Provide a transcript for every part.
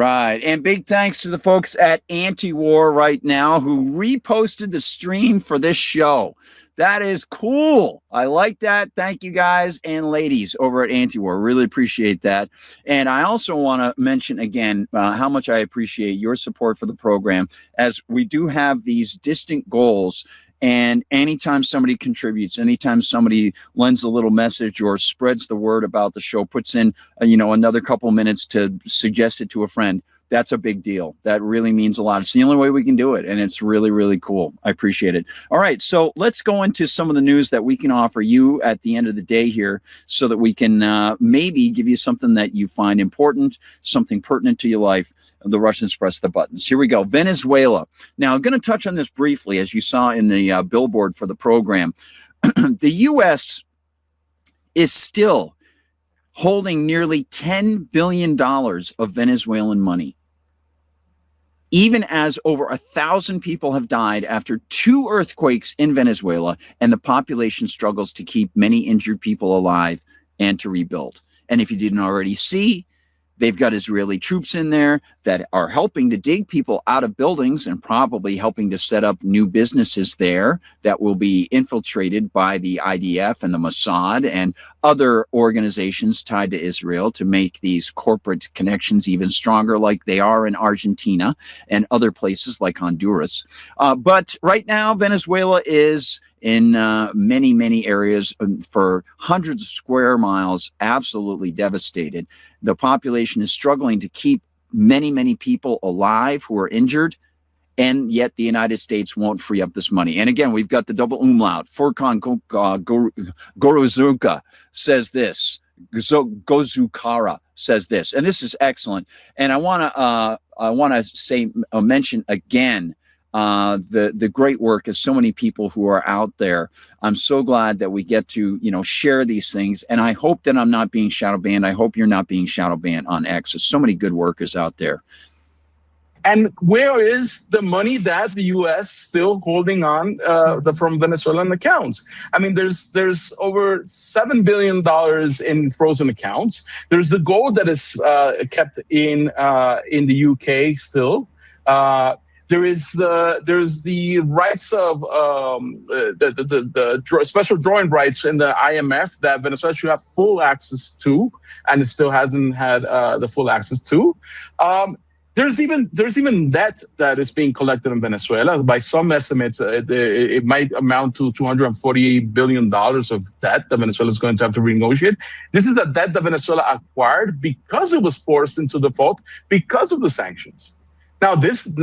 Right. And big thanks to the folks at Anti-War right now who reposted the stream for this show. That is cool. I like that. Thank you guys and ladies over at Anti-War. Really appreciate that. And I also want to mention again how much I appreciate your support for the program, as we do have these distant goals. And anytime somebody contributes, anytime somebody lends a little message or spreads the word about the show, puts in, another couple minutes to suggest it to a friend, that's a big deal. That really means a lot. It's the only way we can do it. And it's really, really cool. I appreciate it. All right. So let's go into some of the news that we can offer you at the end of the day here so that we can maybe give you something that you find important, something pertinent to your life. The Russians press the buttons. Here we go. Venezuela. Now, I'm going to touch on this briefly, as you saw in the billboard for the program. The U.S. is still holding nearly $10 billion of Venezuelan money, even as over 1,000 people have died after 2 earthquakes in Venezuela, and the population struggles to keep many injured people alive and to rebuild. And if you didn't already see, they've got Israeli troops in there that are helping to dig people out of buildings and probably helping to set up new businesses there that will be infiltrated by the IDF and the Mossad and other organizations tied to Israel to make these corporate connections even stronger, like they are in Argentina and other places like Honduras. But right now, Venezuela is in many, many areas for hundreds of square miles, absolutely devastated. The population is struggling to keep many, many people alive who are injured, and yet the United States won't free up this money. And again, we've got the double umlaut. Furkan Gorozuka says this. Gozukara says this, and this is excellent. And I want to say mention again the great work of so many people who are out there. I'm so glad that we get to share these things, and I hope that I'm not being shadow banned. I hope you're not being shadow banned on X. There's so many good workers out there. And where is the money that the U.S. still holding on from Venezuelan accounts? I mean, there's over $7 billion in frozen accounts. There's the gold that is kept in the U.K. still. There's the rights of the special drawing rights in the IMF that Venezuela should have full access to, and it still hasn't had the full access to. There's even debt that is being collected in Venezuela. By some estimates, it might amount to $248 billion of debt that Venezuela is going to have to renegotiate. This is a debt that Venezuela acquired because it was forced into default because of the sanctions. This is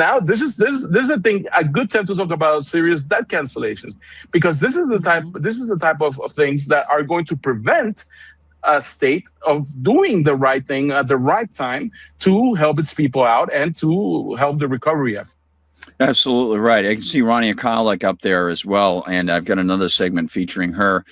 a thing, a good time to talk about serious debt cancellations, because this is the type of things that are going to prevent a state of doing the right thing at the right time to help its people out and to help the recovery effort. Absolutely right. I can see Ronnie Akalik up there as well, and I've got another segment featuring her.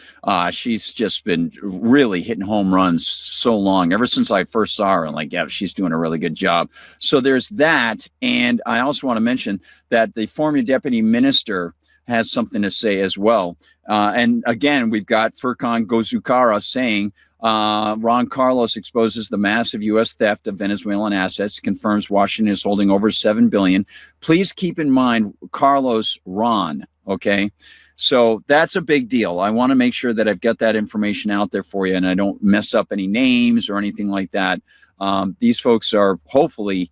She's just been really hitting home runs so long, ever since I first saw her. And she's doing a really good job. So there's that, and I also want to mention that the former deputy minister has something to say as well. And again, we've got Furkan Gozukara saying, Ron Carlos exposes the massive U.S. theft of Venezuelan assets, confirms Washington is holding over $7 billion. Please keep in mind, Carlos Ron, okay? So that's a big deal. I want to make sure that I've got that information out there for you and I don't mess up any names or anything like that. These folks are hopefully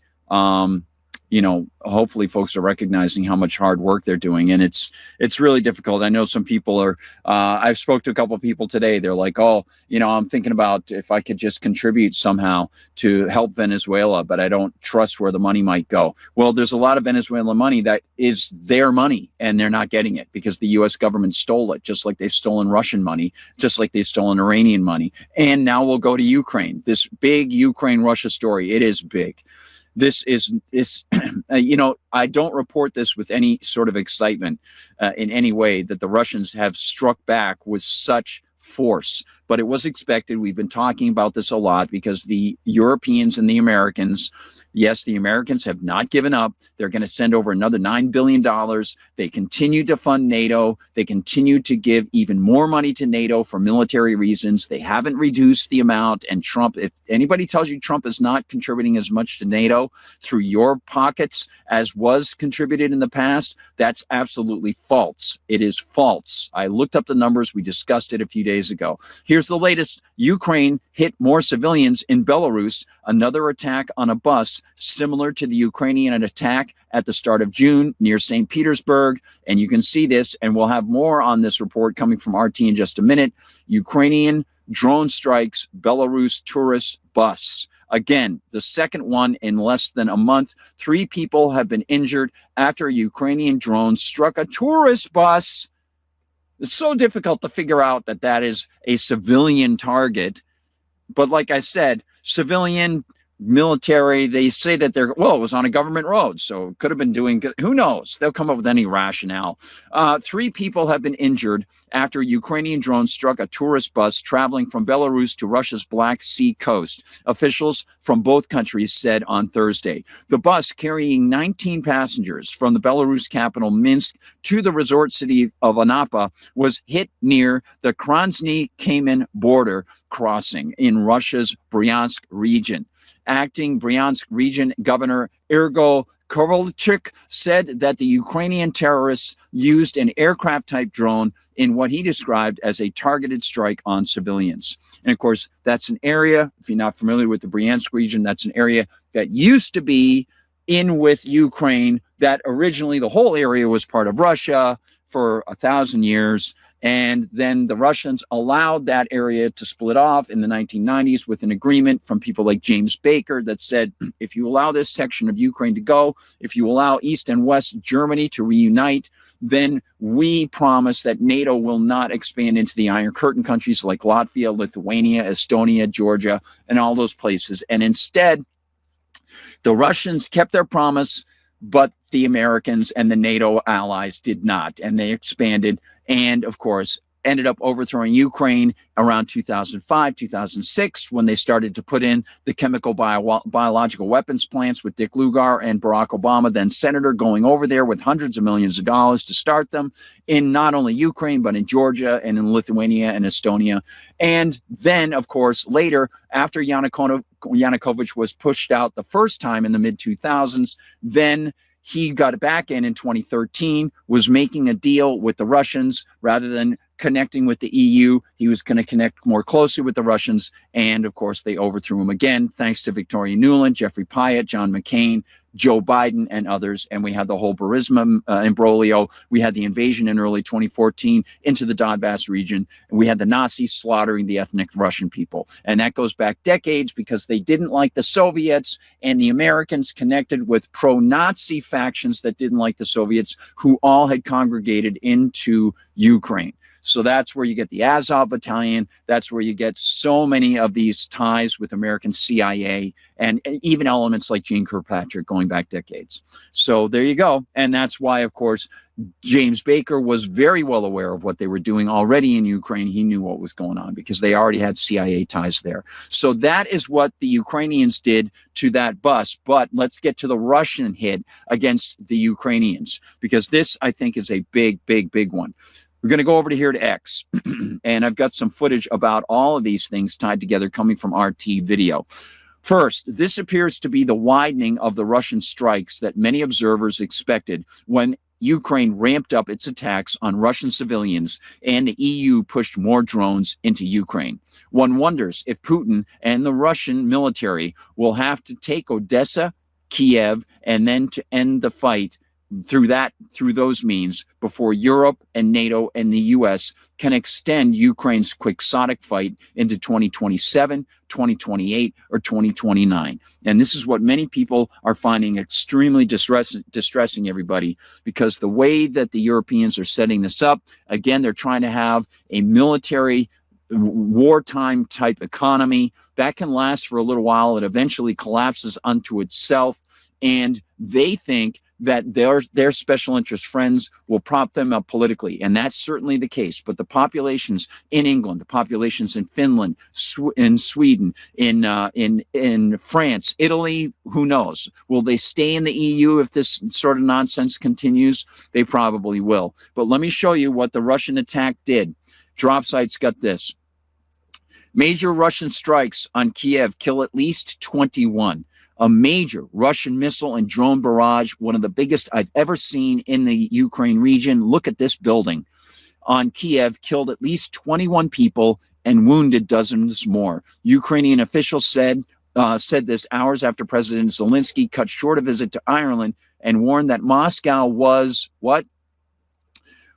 folks are recognizing how much hard work they're doing, and it's really difficult. I know some people are. I've spoke to a couple of people today. They're like, I'm thinking about if I could just contribute somehow to help Venezuela, but I don't trust where the money might go. Well, there's a lot of Venezuelan money that is their money, and they're not getting it because the U.S. government stole it, just like they've stolen Russian money, just like they've stolen Iranian money, and now we'll go to Ukraine. This big Ukraine-Russia story. It is big. This is, I don't report this with any sort of excitement in any way that the Russians have struck back with such force. but it was expected. We've been talking about this a lot because the Europeans and the Americans, yes, the Americans have not given up. They're going to send over another $9 billion. They continue to fund NATO. They continue to give even more money to NATO for military reasons. They haven't reduced the amount. And Trump, if anybody tells you Trump is not contributing as much to NATO through your pockets as was contributed in the past, that's absolutely false. It is false. I looked up the numbers. We discussed it a few days ago. Here's the latest. Ukraine hit more civilians in Belarus. Another attack on a bus similar to the Ukrainian attack at the start of June near St. Petersburg. And you can see this, and we'll have more on this report coming from RT in just a minute. Ukrainian drone strikes Belarus tourist bus. Again, the second one in less than a month. 3 people have been injured after a Ukrainian drone struck a tourist bus. It's so difficult to figure out that that is a civilian target. But like I said, civilian, military, they say that it was on a government road, so it could have been doing, who knows? They'll come up with any rationale. 3 people have been injured after a Ukrainian drone struck a tourist bus traveling from Belarus to Russia's Black Sea coast, officials from both countries said on Thursday. The bus, carrying 19 passengers from the Belarus capital Minsk to the resort city of Anapa, was hit near the Krasny-Kamensk border crossing in Russia's Bryansk region. Acting Bryansk region governor Irgo Kovalchuk said that the Ukrainian terrorists used an aircraft-type drone in what he described as a targeted strike on civilians. And of course, that's an area, if you're not familiar with the Bryansk region, that's an area that used to be in with Ukraine, that originally the whole area was part of Russia for 1,000 years. And then the Russians allowed that area to split off in the 1990s with an agreement from people like James Baker that said, if you allow this section of Ukraine to go, if you allow East and West Germany to reunite, then we promise that NATO will not expand into the Iron Curtain countries like Latvia, Lithuania, Estonia, Georgia, and all those places. And instead, the Russians kept their promise, but the Americans and the NATO allies did not, and they expanded and, of course, ended up overthrowing Ukraine around 2005, 2006, when they started to put in the chemical biological weapons plants with Dick Lugar and Barack Obama, then senator, going over there with hundreds of millions of dollars to start them in not only Ukraine, but in Georgia and in Lithuania and Estonia. And then, of course, later, after Yanukovych was pushed out the first time in the mid-2000s, then he got back in 2013, was making a deal with the Russians rather than connecting with the EU. He was going to connect more closely with the Russians. And of course, they overthrew him again, thanks to Victoria Nuland, Jeffrey Pyatt, John McCain, Joe Biden, and others. And we had the whole Burisma imbroglio. We had the invasion in early 2014 into the Donbass region. And we had the Nazis slaughtering the ethnic Russian people. And that goes back decades because they didn't like the Soviets, and the Americans connected with pro-Nazi factions that didn't like the Soviets, who all had congregated into Ukraine. So that's where you get the Azov Battalion. That's where you get so many of these ties with American CIA and even elements like Gene Kirkpatrick going back decades. So there you go. And that's why, of course, James Baker was very well aware of what they were doing already in Ukraine. He knew what was going on because they already had CIA ties there. So that is what the Ukrainians did to that bus. But let's get to the Russian hit against the Ukrainians, because this, I think, is a big, big, big one. We're going to go over to here to X, and I've got some footage about all of these things tied together coming from RT video. First, this appears to be the widening of the Russian strikes that many observers expected when Ukraine ramped up its attacks on Russian civilians and the EU pushed more drones into Ukraine. One wonders if Putin and the Russian military will have to take Odessa, Kiev, and then to end the fight through those means before Europe and NATO and the US can extend Ukraine's quixotic fight into 2027, 2028, or 2029. And this is what many people are finding extremely distressing, everybody, because the way that the Europeans are setting this up, again, they're trying to have a military wartime type economy that can last for a little while. It eventually collapses unto itself. And they think that their special interest friends will prop them up politically, and that's certainly the case. But the populations in England, the populations in Finland, in Sweden, in France, Italy, who knows? Will they stay in the EU if this sort of nonsense continues? They probably will. But let me show you what the Russian attack did. Dropsite's got this. Major Russian strikes on Kiev kill at least 21. A major Russian missile and drone barrage, one of the biggest I've ever seen in the Ukraine region. Look at this building on Kiev, killed at least 21 people and wounded dozens more. Ukrainian officials said this hours after President Zelensky cut short a visit to Ireland and warned that Moscow was, what?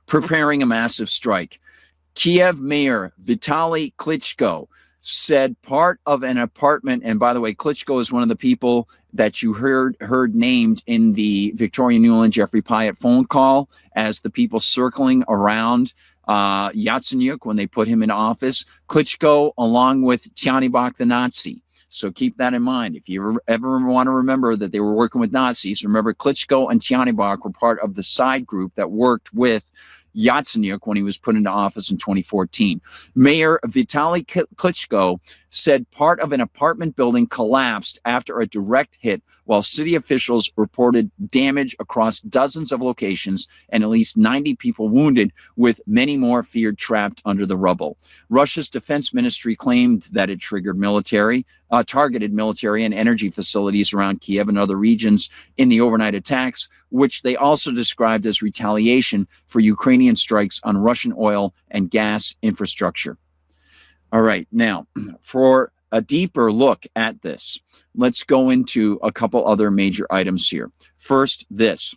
Preparing a massive strike. Kiev Mayor Vitaly Klitschko said part of an apartment, and by the way, Klitschko is one of the people that you heard named in the Victoria Nuland Jeffrey Pyatt phone call as the people circling around Yatsenyuk when they put him in office. Klitschko, along with Tyanibok the Nazi. So keep that in mind. If you ever want to remember that they were working with Nazis, remember Klitschko and Tyanibok were part of the side group that worked with Yatsenyuk when he was put into office in 2014. Mayor Vitaly Klitschko said part of an apartment building collapsed after a direct hit, while city officials reported damage across dozens of locations and at least 90 people wounded, with many more feared trapped under the rubble. Russia's defense ministry claimed that it targeted military and energy facilities around Kiev and other regions in the overnight attacks, which they also described as retaliation for Ukrainian strikes on Russian oil and gas infrastructure. All right, now, for a deeper look at this, let's go into a couple other major items here. First, this.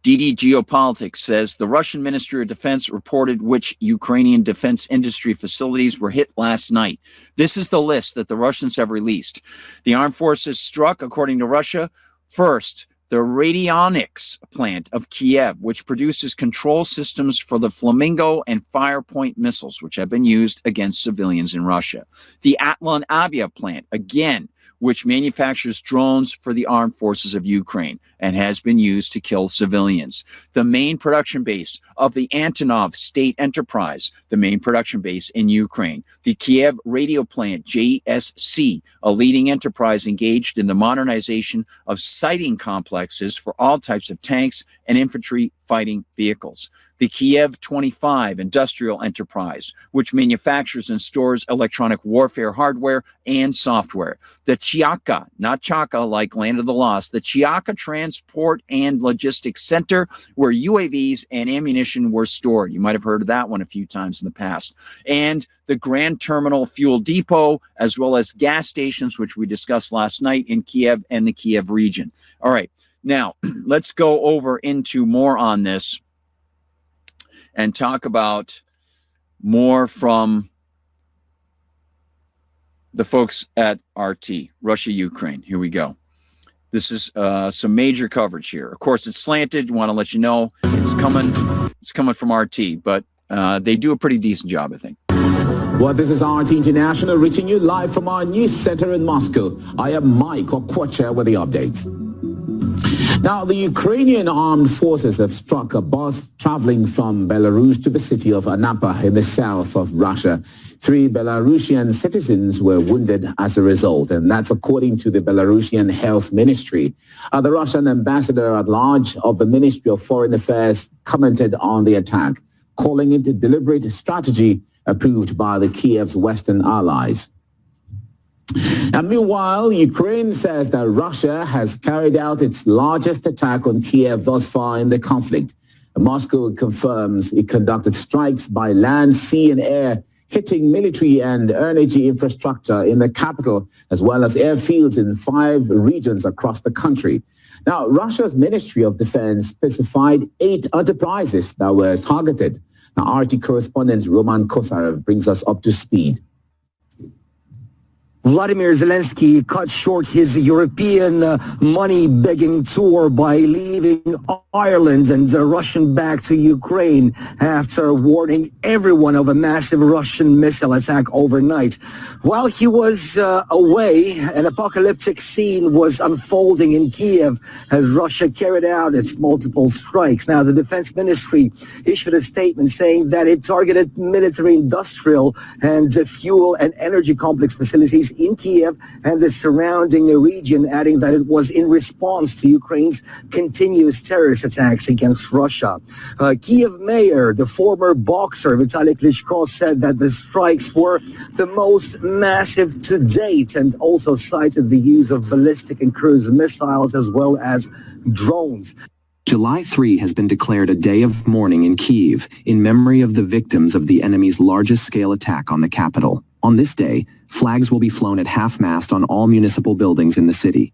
DD Geopolitics says the Russian Ministry of Defense reported which Ukrainian defense industry facilities were hit last night. This is the list that the Russians have released. The armed forces struck, according to Russia, first, the radionics plant of Kiev, which produces control systems for the Flamingo and Firepoint missiles, which have been used against civilians in Russia. The Atlan Avia plant, again, which manufactures drones for the armed forces of Ukraine and has been used to kill civilians. The main production base of the Antonov State Enterprise, the main production base in Ukraine. The Kiev radio plant, JSC, a leading enterprise engaged in the modernization of sighting complexes for all types of tanks and infantry fighting vehicles. The Kiev 25 industrial enterprise, which manufactures and stores electronic warfare hardware and software. The Chiaka, not Chaka like Land of the Lost, the Chiaka Transport and Logistics Center, where UAVs and ammunition were stored. You might have heard of that one a few times in the past. And the Grand Terminal Fuel Depot, as well as gas stations, which we discussed last night in Kiev and the Kiev region. All right, now let's go over into more on this and talk about more from the folks at RT, Russia-Ukraine. Here we go. This is some major coverage here. Of course, it's slanted. Want to let you know it's coming from RT, but they do a pretty decent job, I think. Well, this is RT International reaching you live from our news center in Moscow. I am Mike Okwacha with the updates. Now, the Ukrainian armed forces have struck a bus traveling from Belarus to the city of Anapa in the south of Russia. 3 Belarusian citizens were wounded as a result, and that's according to the Belarusian Health Ministry. The Russian ambassador at large of the Ministry of Foreign Affairs commented on the attack, calling it a deliberate strategy approved by the Kiev's Western allies. And meanwhile, Ukraine says that Russia has carried out its largest attack on Kiev thus far in the conflict. Moscow confirms it conducted strikes by land, sea, and air, hitting military and energy infrastructure in the capital, as well as airfields in 5 regions across the country. Now, Russia's Ministry of Defense specified 8 enterprises that were targeted. Now, RT correspondent Roman Kosarev brings us up to speed. Vladimir Zelensky cut short his European money-begging tour by leaving Ireland and Russian back to Ukraine after warning everyone of a massive Russian missile attack overnight. While he was away, an apocalyptic scene was unfolding in Kiev as Russia carried out its multiple strikes. Now, the Defense Ministry issued a statement saying that it targeted military, industrial, and fuel and energy complex facilities in Kiev and the surrounding region, adding that it was in response to Ukraine's continuous terrorist attacks against Russia. Kiev mayor, the former boxer Vitaly Klitschko, said that the strikes were the most massive to date and also cited the use of ballistic and cruise missiles as well as drones. July 3 has been declared a day of mourning in Kyiv in memory of the victims of the enemy's largest-scale attack on the capital. On this day, flags will be flown at half-mast on all municipal buildings in the city.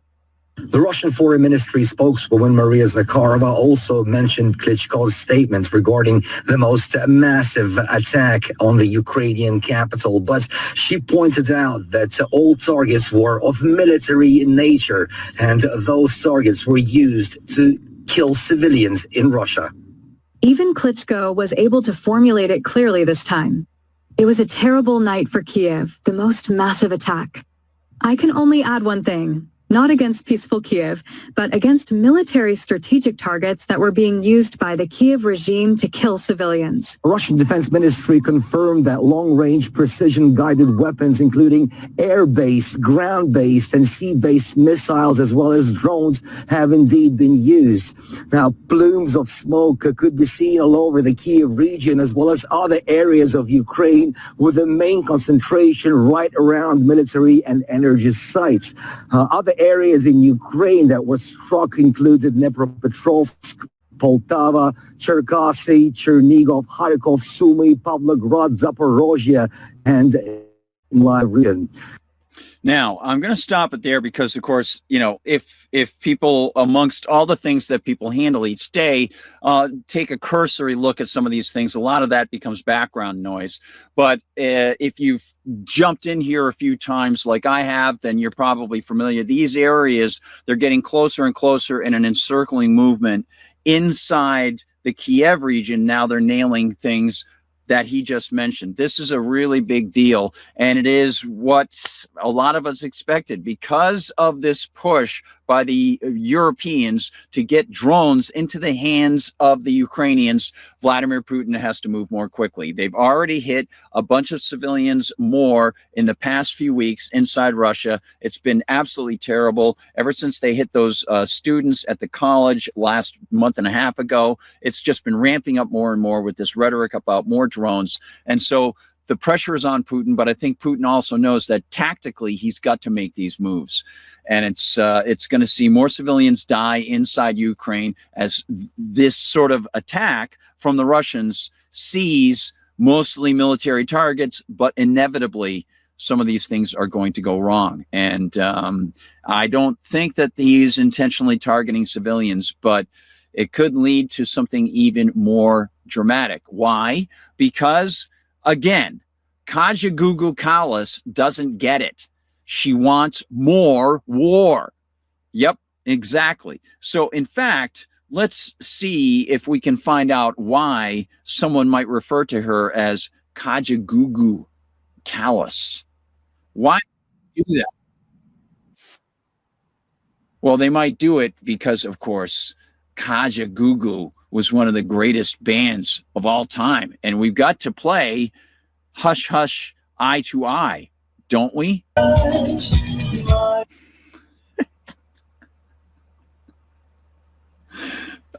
The Russian Foreign Ministry spokeswoman Maria Zakharova also mentioned Klitschko's statement regarding the most massive attack on the Ukrainian capital, but she pointed out that all targets were of military nature and those targets were used to kill civilians in Russia. Even Klitschko was able to formulate it clearly this time. It was a terrible night for Kiev, the most massive attack. I can only add one thing. Not against peaceful Kiev, but against military strategic targets that were being used by the Kiev regime to kill civilians. The Russian Defense Ministry confirmed that long-range precision-guided weapons, including air-based, ground-based, and sea-based missiles, as well as drones, have indeed been used. Now, plumes of smoke could be seen all over the Kiev region, as well as other areas of Ukraine, with the main concentration right around military and energy sites. Other areas in Ukraine that were struck included Dnipropetrovsk, Poltava, Cherkasy, Chernigov, Kharkov, Sumy, Pavlograd, Zaporozhye, and Lyrian. Now, I'm going to stop it there because, of course, you know, if people, amongst all the things that people handle each day, take a cursory look at some of these things, a lot of that becomes background noise. But if you've jumped in here a few times like I have, then you're probably familiar. These areas, they're getting closer and closer in an encircling movement inside the Kiev region. Now they're nailing things that he just mentioned. This is a really big deal, and it is what a lot of us expected because of this push by the Europeans to get drones into the hands of the Ukrainians. Vladimir Putin has to move more quickly. They've already hit a bunch of civilians more in the past few weeks inside Russia. It's been absolutely terrible. Ever since they hit those students at the college last month and a half ago, it's just been ramping up more and more with this rhetoric about more drones. And so the pressure is on Putin, but I think Putin also knows that tactically he's got to make these moves. And it's going to see more civilians die inside Ukraine as this sort of attack from the Russians sees mostly military targets, but inevitably some of these things are going to go wrong. And I don't think that he's intentionally targeting civilians, but it could lead to something even more dramatic. Why? Because, again, Kaja Kallas doesn't get it. She wants more war. Yep, exactly. So, in fact, let's see if we can find out why someone might refer to her as Kaja Kallas. Why do that? Well, they might do it because, of course, Kaja was one of the greatest bands of all time. And we've got to play Hush Hush Eye to Eye, don't we?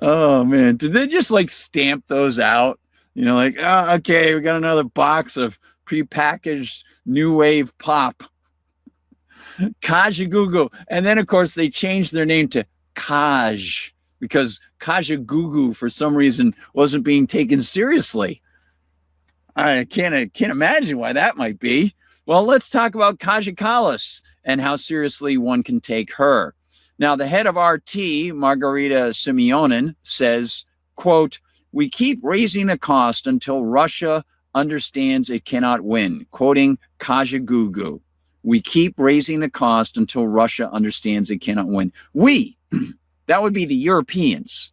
Oh, man. Did they just like stamp those out? You know, like, oh, okay, we got another box of prepackaged new wave pop. Kaja. And then, of course, they changed their name to Kaj because Kaja for some reason wasn't being taken seriously. I can't imagine why that might be. Well, let's talk about Kaja Kallas and how seriously one can take her. Now, the head of RT, Margarita Simeonin, says, quote, "We keep raising the cost until Russia understands it cannot win," quoting Kaja. We keep raising the cost until Russia understands it cannot win. We, that would be the Europeans.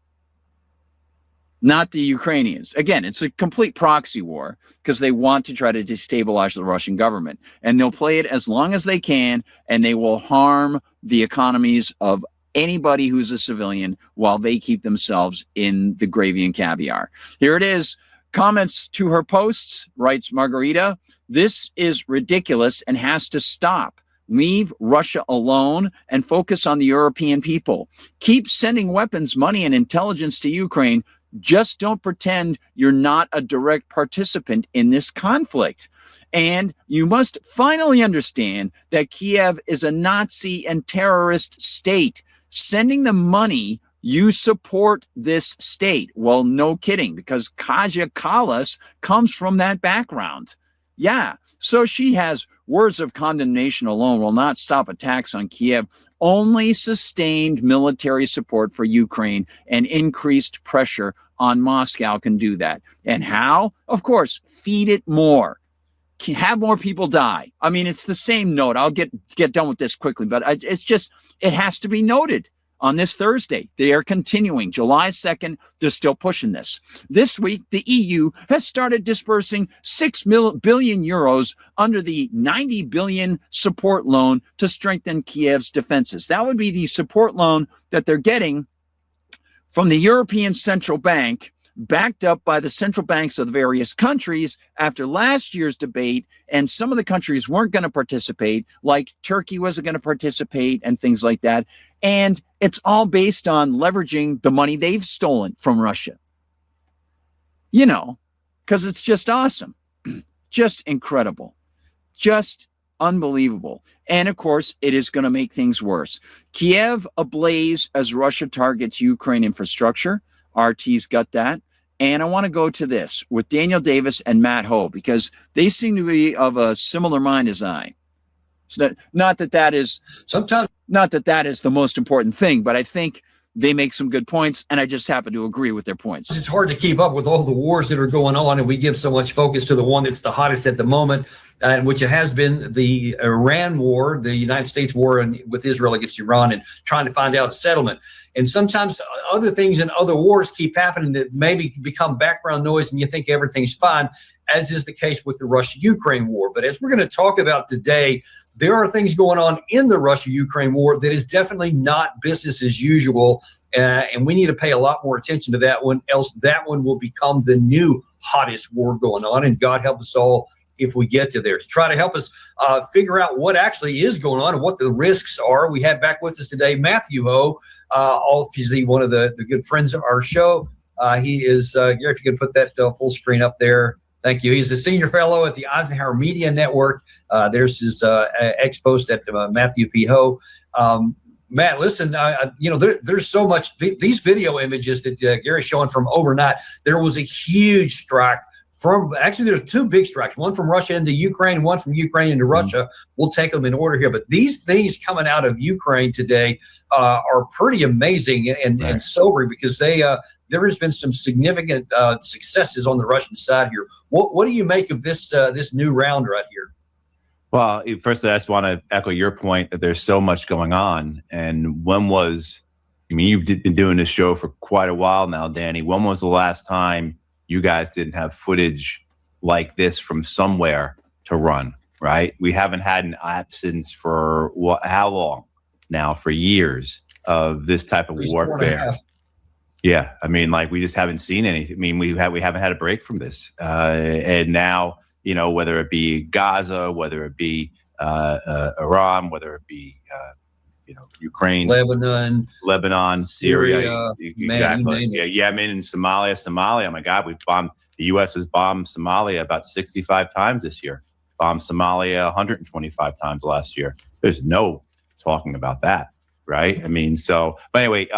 not the Ukrainians. Again, it's a complete proxy war because they want to try to destabilize the Russian government. And they'll play it as long as they can, and they will harm the economies of anybody who's a civilian while they keep themselves in the gravy and caviar. Here it is. Comments to her posts, writes Margarita. This is ridiculous and has to stop. Leave Russia alone and focus on the European people. Keep sending weapons, money, and intelligence to Ukraine. Just don't pretend you're not a direct participant in this conflict. And you must finally understand that Kiev is a Nazi and terrorist state. Sending them money, you support this state. Well, no kidding, because Kaja Kallas comes from that background. Yeah, so she has words of condemnation alone will not stop attacks on Kiev. Only sustained military support for Ukraine and increased pressure on Moscow can do that. And how? Of course, feed it more. Have more people die. I mean, it's the same note. I'll get done with this quickly, but it's just, it has to be noted. On this Thursday, they are continuing. July 2nd, they're still pushing this. This week, the EU has started dispersing 6 billion euros under the 90 billion support loan to strengthen Kiev's defenses. That would be the support loan that they're getting from the European Central Bank, backed up by the central banks of the various countries after last year's debate, and some of the countries weren't going to participate, like Turkey wasn't going to participate and things like that. And it's all based on leveraging the money they've stolen from Russia. You know, because it's just awesome, just incredible, just unbelievable. And of course, it is going to make things worse. Kiev ablaze as Russia targets Ukraine infrastructure. RT's got that. And I want to go to this with Daniel Davis and Matt Ho, because they seem to be of a similar mind as I. So not that that is the most important thing, but I think they make some good points, and I just happen to agree with their points. It's hard to keep up with all the wars that are going on, and we give so much focus to the one that's the hottest at the moment, and which it has been the Iran war, the United States war with Israel against Iran, and trying to find out a settlement. And sometimes other things in other wars keep happening that maybe become background noise, and you think everything's fine, as is the case with the Russia-Ukraine war. But as we're going to talk about today, there are things going on in the Russia-Ukraine war that is definitely not business as usual, and we need to pay a lot more attention to that one, else that one will become the new hottest war going on, and God help us all if we get to there. To try to help us figure out what actually is going on and what the risks are, we have back with us today Matthew Ho, obviously one of the good friends of our show. He is, Gary, if you could put that full screen up there. Thank you. He's a senior fellow at the Eisenhower Media Network. There's his ex-post at Matthew P. Ho. Matt, listen, there's so much. These video images that Gary's showing from overnight, there was a huge strike there's two big strikes, one from Russia into Ukraine and one from Ukraine into Russia. We'll take them in order here. But these things coming out of Ukraine today are pretty amazing and sobering, because there has been some significant successes on the Russian side here. What do you make of this new round right here? Well, first, I just want to echo your point that there's so much going on. And you've been doing this show for quite a while now, Danny. When was the last time you guys didn't have footage like this from somewhere to run, right? We haven't had an absence for how long now? For years of this type of warfare. Yeah, I mean, we just haven't seen anything. I mean, we haven't had a break from this, and now, whether it be Gaza, whether it be Iran, whether it be Ukraine, Lebanon, Syria, exactly. Yemen and Somalia. My God, the U.S. has bombed Somalia about 65 times this year. Bombed Somalia 125 times last year. There's no talking about that, right? I mean, but anyway,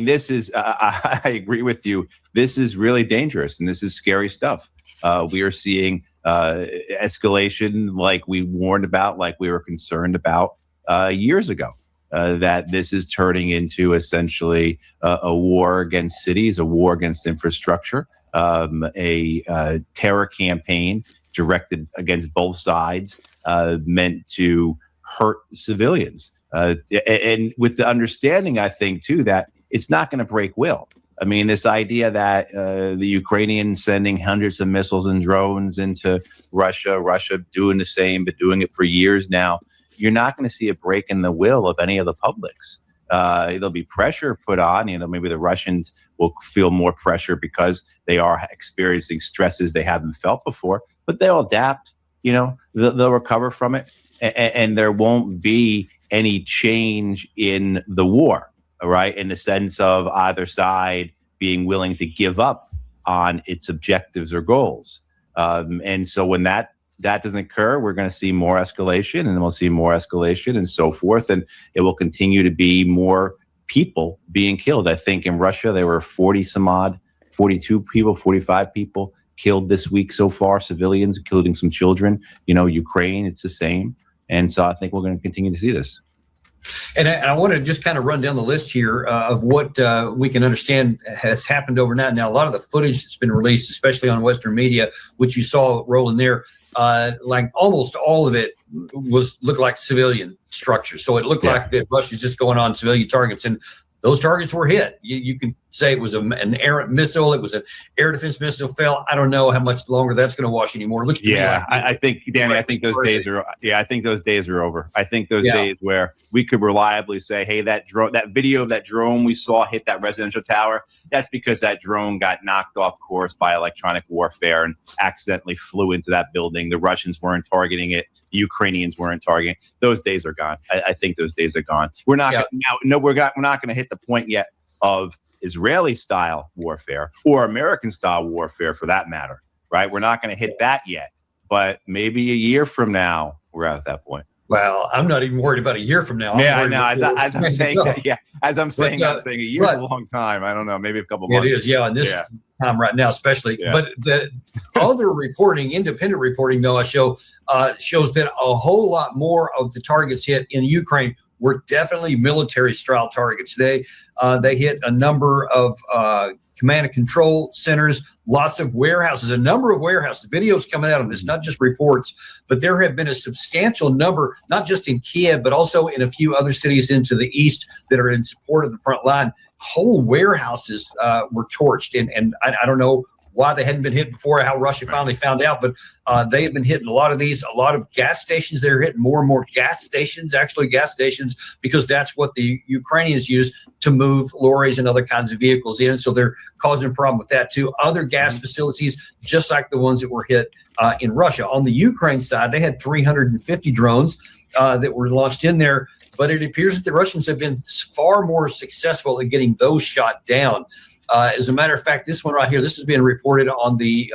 this is, I agree with you. This is really dangerous, and this is scary stuff. We are seeing escalation like we warned about, like we were concerned about years ago. That this is turning into essentially a war against cities, a war against infrastructure, a terror campaign directed against both sides, meant to hurt civilians. And with the understanding, I think, too, that it's not going to break will. I mean, this idea that the Ukrainians sending hundreds of missiles and drones into Russia doing the same, but doing it for years now, you're not going to see a break in the will of any of the publics. There'll be pressure put on, maybe the Russians will feel more pressure because they are experiencing stresses they haven't felt before, but they'll adapt, they'll recover from it. And there won't be any change in the war. All right, in the sense of either side being willing to give up on its objectives or goals. And so when that doesn't occur, we're going to see more escalation, and then we'll see more escalation and so forth. And it will continue to be more people being killed. I think in Russia, there were 42 people, 45 people killed this week so far, civilians, including some children. Ukraine, it's the same. And so I think we're going to continue to see this. And I want to just kind of run down the list here of what we can understand has happened overnight. Now, a lot of the footage that's been released, especially on Western media, which you saw rolling there, like almost all of it looked like civilian structures. So it looked like that Russia's just going on civilian targets, and those targets were hit. You can say it was an errant missile. It was an air defense missile fell. I don't know how much longer that's going to wash anymore. It looks to me like I think, Danny, I think those days are. Yeah, I think those days are over. I think those days where we could reliably say, "Hey, that video of that drone we saw hit that residential tower. That's because that drone got knocked off course by electronic warfare and accidentally flew into that building. The Russians weren't targeting it. The Ukrainians weren't targeting. Those days are gone. I think those days are gone. We're not we're not going to hit the point yet of Israeli-style warfare or American-style warfare, for that matter. Right? We're not going to hit that yet. But maybe a year from now, we're at that point. Well, I'm not even worried about a year from now. I know. As I'm saying, I'm saying a year is a long time. I don't know, maybe a couple months. It is, and this time right now, especially. Yeah. But the other reporting, independent reporting, though, shows that a whole lot more of the targets hit in Ukraine were definitely military-style targets. They hit a number of command and control centers, lots of warehouses, a number of warehouses. Videos coming out of this, not just reports, but there have been a substantial number, not just in Kiev, but also in a few other cities into the east that are in support of the front line. Whole warehouses were torched, and I don't know why they hadn't been hit before, how Russia finally found out, but they have been hitting a lot of these, a lot of gas stations. They're hitting more and more gas stations, because that's what the Ukrainians use to move lorries and other kinds of vehicles in. So they're causing a problem with that too. Other gas facilities, just like the ones that were hit in Russia. On the Ukraine side, they had 350 drones that were launched in there, but it appears that the Russians have been far more successful at getting those shot down. As a matter of fact, this one right here, this is being reported on the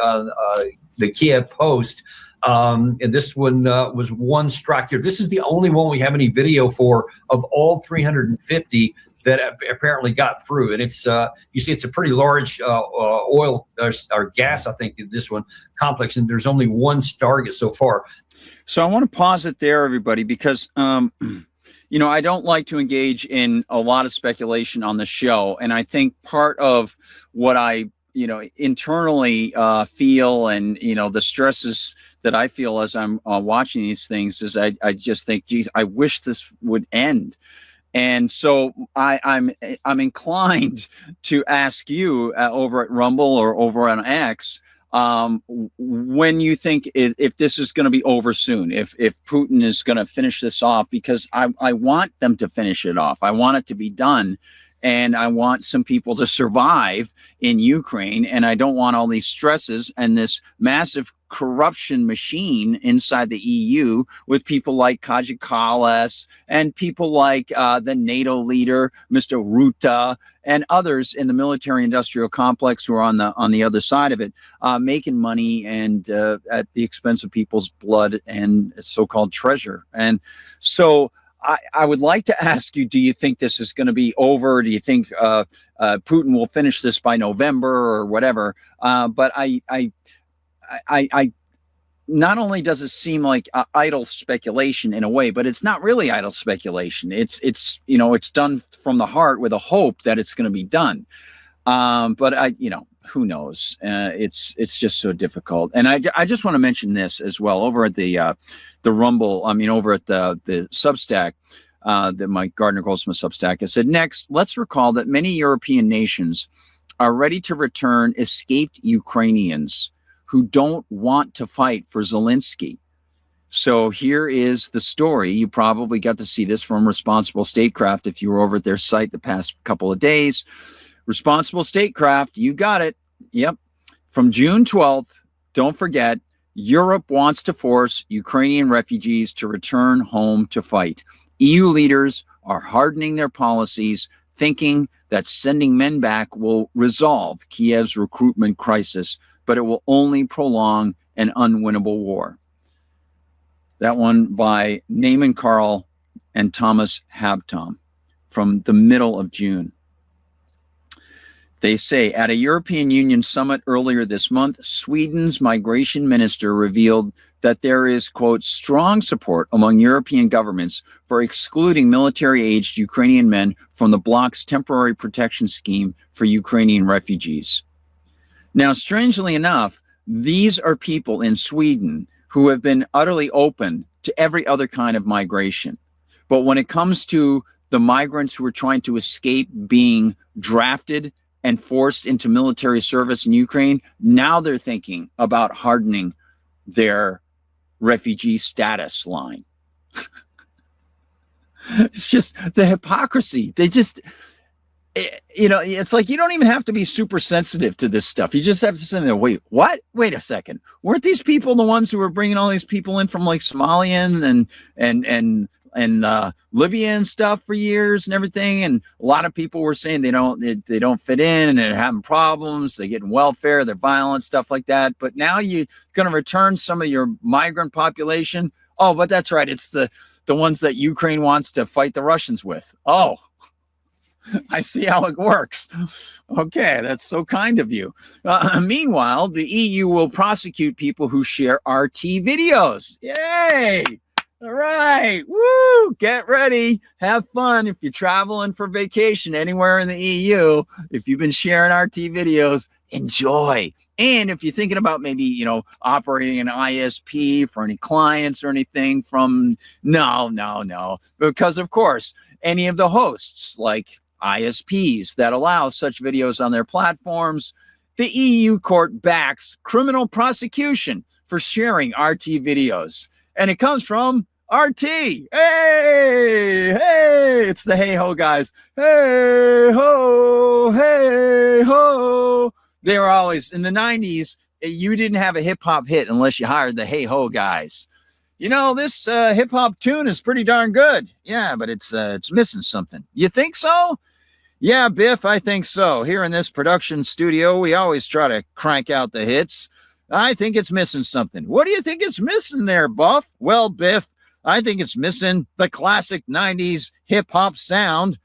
Kiev Post, and this one was one strike here. This is the only one we have any video for of all 350 that apparently got through. And it's you see, it's a pretty large oil or gas, I think, in this one complex, and there's only one target so far. So I want to pause it there, everybody, because I don't like to engage in a lot of speculation on the show. And I think part of what I, internally feel and, the stresses that I feel as I'm watching these things is I just think, geez, I wish this would end. And so I'm inclined to ask you over at Rumble or over on X, when you think if this is going to be over soon, if Putin is going to finish this off, because I want them to finish it off. I want it to be done. And I want some people to survive in Ukraine. And I don't want all these stresses and this massive corruption machine inside the EU with people like Kaja Kallas and people like the NATO leader, Mr. Ruta, and others in the military-industrial complex who are on the other side of it, making money and at the expense of people's blood and so-called treasure. And so I would like to ask you, do you think this is going to be over? Do you think Putin will finish this by November or whatever? But I not only does it seem like idle speculation in a way, but it's not really idle speculation. It's done from the heart with a hope that it's going to be done. But who knows? It's just so difficult. And I just want to mention this as well over at the Rumble. Over at the Substack, that Mike Gardner Goldsmith Substack. I said, next, let's recall that many European nations are ready to return escaped Ukrainians who don't want to fight for Zelensky. So here is the story. You probably got to see this from Responsible Statecraft if you were over at their site the past couple of days. Responsible Statecraft, you got it. Yep. From June 12th, don't forget, Europe wants to force Ukrainian refugees to return home to fight. EU leaders are hardening their policies, thinking that sending men back will resolve Kiev's recruitment crisis, but it will only prolong an unwinnable war. That one by Naaman Carl and Thomas Habtom from the middle of June. They say, at a European Union summit earlier this month, Sweden's migration minister revealed that there is, quote, strong support among European governments for excluding military-aged Ukrainian men from the bloc's temporary protection scheme for Ukrainian refugees. Now, strangely enough, these are people in Sweden who have been utterly open to every other kind of migration. But when it comes to the migrants who are trying to escape being drafted and forced into military service in Ukraine, now they're thinking about hardening their refugee status line. It's just the hypocrisy. They just, you know, it's like you don't even have to be super sensitive to this stuff. You just have to say, wait, what? Wait a second. Weren't these people the ones who were bringing all these people in from like Somalia and Libya and stuff for years and everything? And a lot of people were saying they don't fit in and they're having problems. They get in welfare, they're violent, stuff like that. But now you're going to return some of your migrant population. Oh, but that's right. It's the ones that Ukraine wants to fight the Russians with. Oh, I see how it works. Okay, that's so kind of you. Meanwhile, the EU will prosecute people who share RT videos. Yay! All right. Woo! Get ready. Have fun if you're traveling for vacation anywhere in the EU. If you've been sharing RT videos, enjoy. And if you're thinking about maybe, you know, operating an ISP for any clients or anything from, no. Because, of course, any of the hosts like ISPs that allow such videos on their platforms, the EU court backs criminal prosecution for sharing RT videos. And it comes from RT. Hey, it's the Hey Ho guys. Hey ho. They were always, in the 90s, you didn't have a hip-hop hit unless you hired the Hey Ho guys. You know, this hip-hop tune is pretty darn good. Yeah, but it's missing something. You think so? Yeah, Biff, I think so. Here in this production studio, we always try to crank out the hits. I think it's missing something. What do you think it's missing there, Buff? Well, Biff, I think it's missing the classic 90s hip-hop sound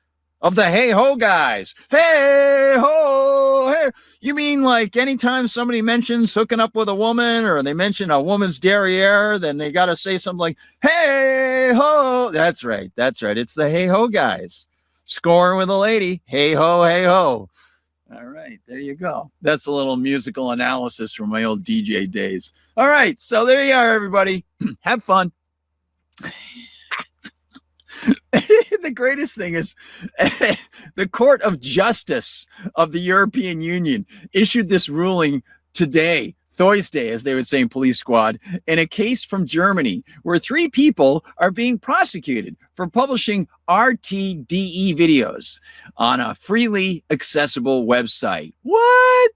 of the Hey Ho guys. Hey ho, hey. You mean like anytime somebody mentions hooking up with a woman or they mention a woman's derriere, then they got to say something like, hey ho. That's right. It's the Hey Ho guys. Scoring with a lady. Hey ho, hey ho. All right, there you go. That's a little musical analysis from my old DJ days. All right, so there you are, everybody. Have fun. The greatest thing is the Court of Justice of the European Union issued this ruling today, Thursday, as they would say in Police Squad, in a case from Germany where 3 people are being prosecuted for publishing RTDE videos on a freely accessible website. What?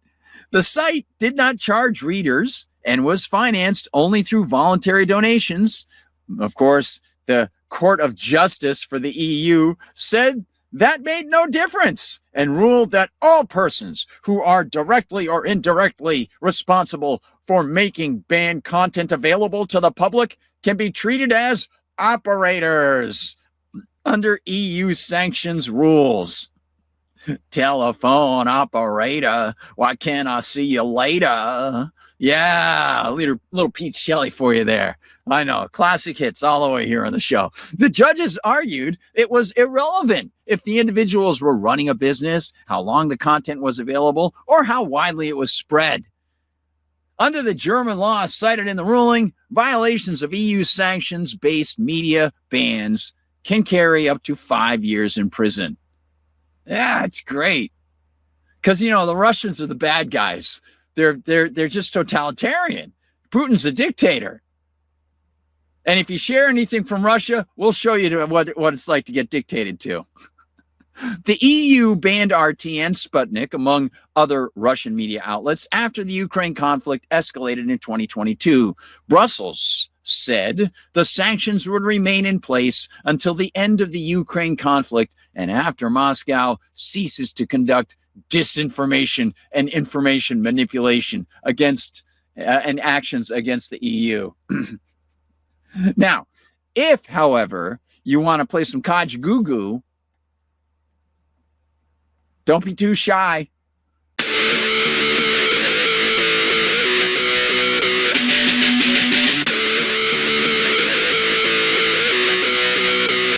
The site did not charge readers and was financed only through voluntary donations. Of course, the Court of Justice for the EU said that made no difference and ruled that all persons who are directly or indirectly responsible for making banned content available to the public can be treated as operators under EU sanctions rules. Telephone operator, why can't I see you later? Yeah, little Pete Shelley for you there. I know, classic hits all the way here on the show. The judges argued it was irrelevant if the individuals were running a business, how long the content was available, or how widely it was spread. Under the German law cited in the ruling, violations of EU sanctions-based media bans can carry up to 5 years in prison. Yeah, it's great. Because, you know, the Russians are the bad guys. They're just totalitarian. Putin's a dictator. And if you share anything from Russia, we'll show you what it's like to get dictated to. The EU banned RT and Sputnik, among other Russian media outlets, after the Ukraine conflict escalated in 2022. Brussels said the sanctions would remain in place until the end of the Ukraine conflict and after Moscow ceases to conduct disinformation and information manipulation against and actions against the EU. Now, if, however, you want to play some kajigoogoo, don't be too shy.